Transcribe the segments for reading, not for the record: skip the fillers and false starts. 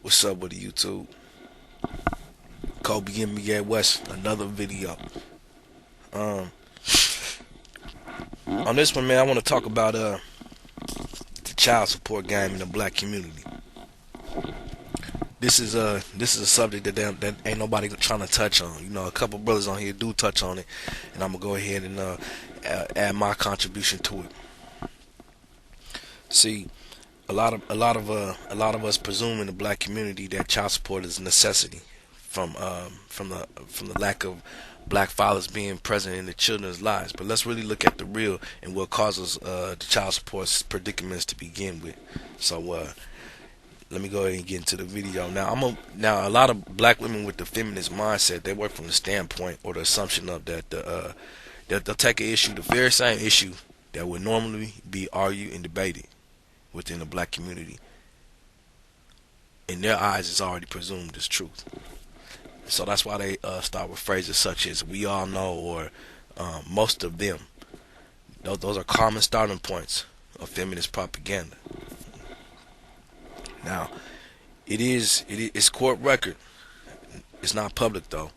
What's up with the YouTube? Kobe and me at West, another video. Um, on this one, man, I want to talk about the child support game in the black community. This is a subject that ain't nobody trying to touch on. You know, a couple brothers on here do touch on it, and I'm gonna go ahead and add my contribution to it. See, a lot of us presume in the black community that child support is a necessity from the lack of black fathers being present in the children's lives. But let's really look at the real and what causes the child support predicaments to begin with. So let me go ahead and get into the video. Now a lot of black women with the feminist mindset, they work from the standpoint or the assumption of that they'll take an issue, the very same issue that would normally be argued and debated within the black community. In their eyes, it's already presumed as truth. So that's why they start with phrases such as "we all know" or "most of them." Those are common starting points of feminist propaganda. Now, it's court record. It's not public though.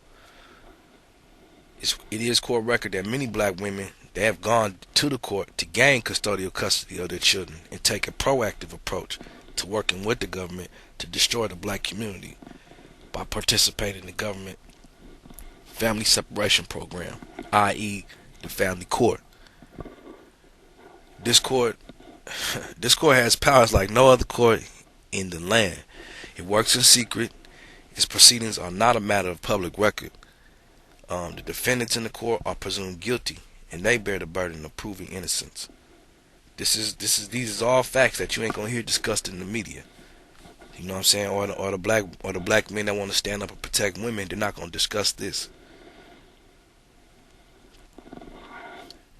It is court record that many black women, they have gone to the court to gain custodial custody of their children and take a proactive approach to working with the government to destroy the black community by participating in the government family separation program, i.e., the family court. This court, this court has powers like no other court in the land. It works in secret. Its proceedings are not a matter of public record. The defendants in the court are presumed guilty, and they bear the burden of proving innocence. These are all facts that you ain't gonna hear discussed in the media. You know what I'm saying? Or the black men that want to stand up and protect women, they're not gonna discuss this.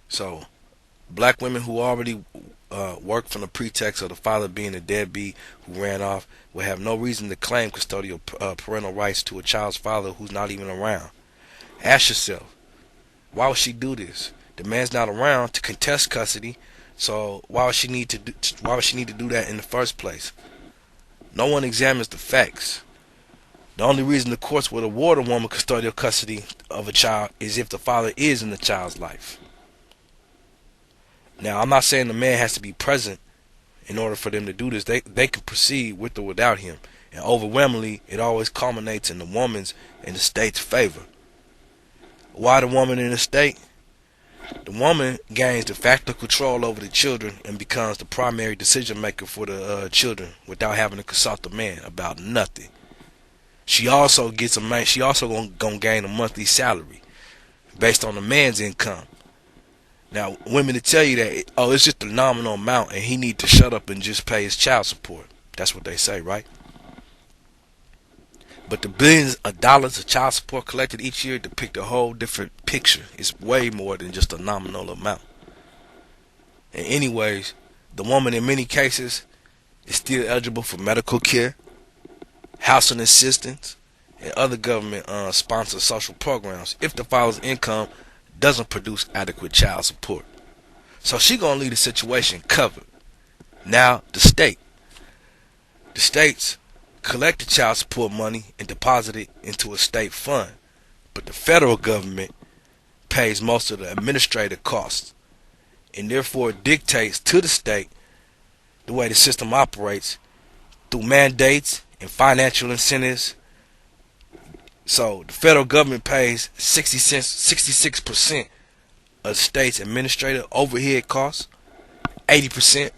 So, black women who already work from the pretext of the father being a deadbeat who ran off will have no reason to claim custodial parental rights to a child's father who's not even around. Ask yourself, why would she do this? The man's not around to contest custody, so why would she need to do that in the first place? No one examines the facts. The only reason the courts would award a woman custodial custody of a child is if the father is in the child's life. Now, I'm not saying the man has to be present in order for them to do this. They can proceed with or without him. And overwhelmingly, it always culminates in the woman's and the state's favor. Why the woman in the state? The woman gains de facto control over the children and becomes the primary decision maker for the children without having to consult the man about nothing. She also gonna gain a monthly salary based on the man's income. Now, women to tell you that it's just a nominal amount and he need to shut up and just pay his child support. That's what they say, right? But the billions of dollars of child support collected each year depict a whole different picture. It's way more than just a nominal amount. And anyways, the woman in many cases is still eligible for medical care, housing assistance, and other government sponsored social programs if the father's income doesn't produce adequate child support. So she gonna leave the situation covered. Now the states collect the child support money and deposit it into a state fund, but the federal government pays most of the administrative costs and therefore dictates to the state the way the system operates through mandates and financial incentives. So the federal government pays 66% of the state's administrative overhead costs, 80%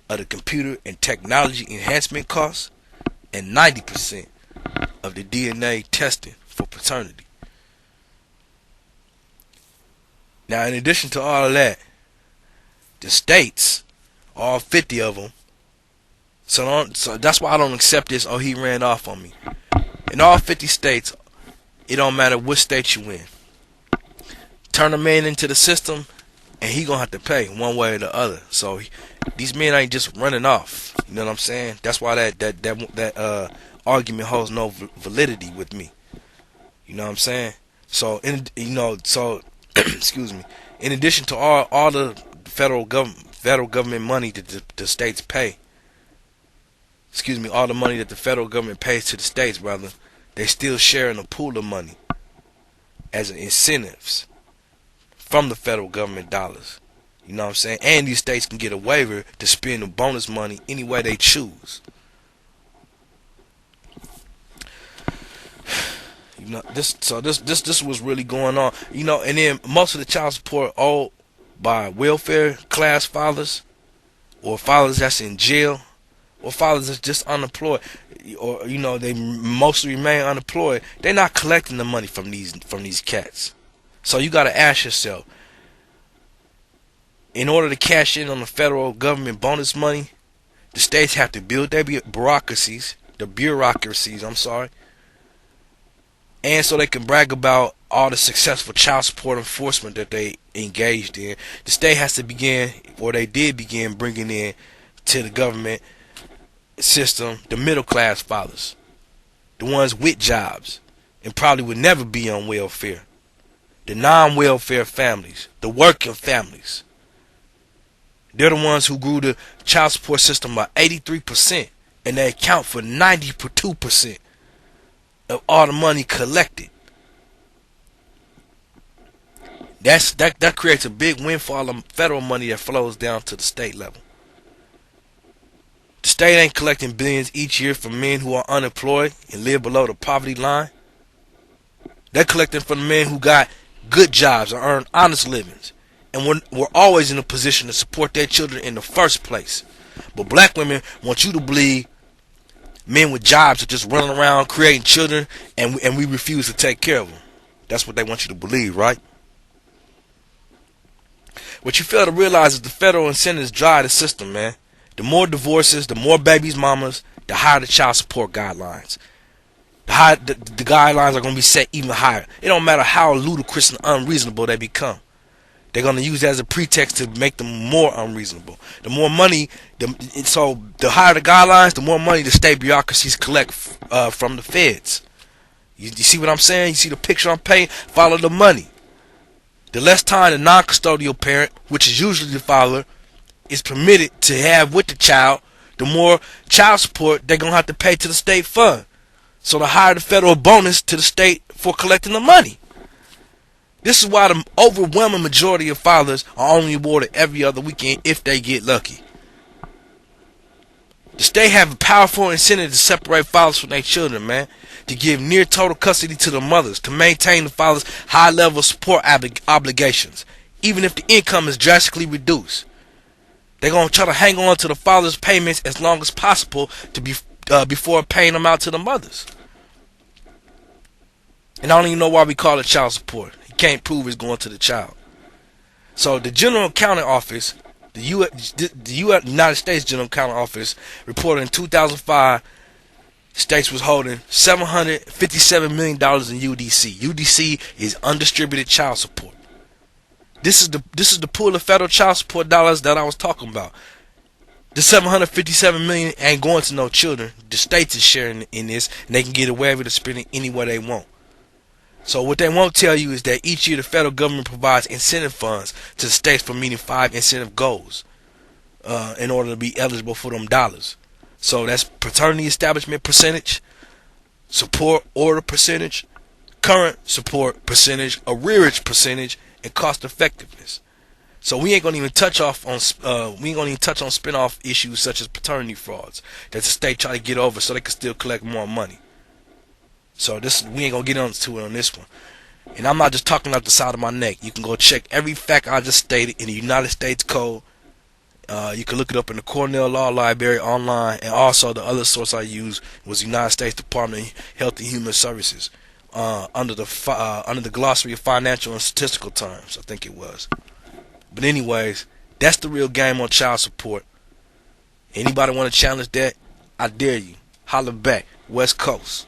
of the computer and technology enhancement costs, and 90% of the DNA testing for paternity. Now, in addition to all of that, the states, all 50 of them, so that's why I don't accept this, oh, he ran off on me. In all 50 states, it don't matter which state you in. Turn a man into the system, and he gonna have to pay one way or the other. So these men ain't just running off. You know what I'm saying? That's why that argument holds no validity with me. You know what I'm saying? So excuse me. In addition to all the federal government money that the states pay all the money that the federal government pays to the states, brother, they still share in a pool of money as incentives from the federal government dollars. You know what I'm saying? And these states can get a waiver to spend the bonus money any way they choose. You know, this was really going on. You know, and then most of the child support owed by welfare class fathers, or fathers that's in jail, or fathers that's just unemployed, or you know, they mostly remain unemployed. They're not collecting the money from these cats. So you got to ask yourself, in order to cash in on the federal government bonus money, the states have to build their bureaucracies, I'm sorry, and so they can brag about all the successful child support enforcement that they engaged in. The state has to begin, or they did begin, bringing in to the government system the middle class fathers, the ones with jobs and probably would never be on welfare, the non-welfare families, the working families. They're the ones who grew the child support system by 83%, and they account for 92% of all the money collected. That creates a big windfall of federal money that flows down to the state level. The state ain't collecting billions each year from men who are unemployed and live below the poverty line. They're collecting from the men who got good jobs and earn honest livings, and we're always in a position to support their children in the first place. But black women want you to believe men with jobs are just running around creating children, and we refuse to take care of them. That's what they want you to believe, right? What you fail to realize is the federal incentives drive the system, man. The more divorces, the more babies mamas, the higher the child support guidelines. The guidelines are going to be set even higher. It don't matter how ludicrous and unreasonable they become. They're going to use that as a pretext to make them more unreasonable. The more money, so the higher the guidelines, the more money the state bureaucracies collect from the feds. You see what I'm saying? You see the picture I'm painting? Follow the money. The less time the non-custodial parent, which is usually the father, is permitted to have with the child, the more child support they're going to have to pay to the state fund. So the higher the federal bonus to the state for collecting the money. This is why the overwhelming majority of fathers are only awarded every other weekend if they get lucky. The state have a powerful incentive to separate fathers from their children, man. To give near total custody to the mothers, to maintain the father's high level support obligations, even if the income is drastically reduced. They're going to try to hang on to the father's payments as long as possible before paying them out to the mothers. And I don't even know why we call it child support. You can't prove it's going to the child. So the General Accounting Office, the United States General Accounting Office, reported in 2005, states was holding $757 million in UDC. UDC is undistributed child support. This is the pool of federal child support dollars that I was talking about. The $757 million ain't going to no children. The states is sharing in this, and they can get away with it, spend it any way they want. So what they won't tell you is that each year the federal government provides incentive funds to the states for meeting 5 incentive goals in order to be eligible for them dollars. So that's paternity establishment percentage, support order percentage, current support percentage, arrearage percentage, and cost effectiveness. So we ain't gonna even touch on spin-off issues such as paternity frauds that the state try to get over so they can still collect more money. So we ain't gonna get into it on this one. And I'm not just talking out the side of my neck. You can go check every fact I just stated in the United States Code. You can look it up in the Cornell Law Library online, and also the other source I used was the United States Department of Health and Human Services under the glossary of financial and statistical terms, I think it was. But anyways, that's the real game on child support. Anybody want to challenge that? I dare you. Holler back. West Coast.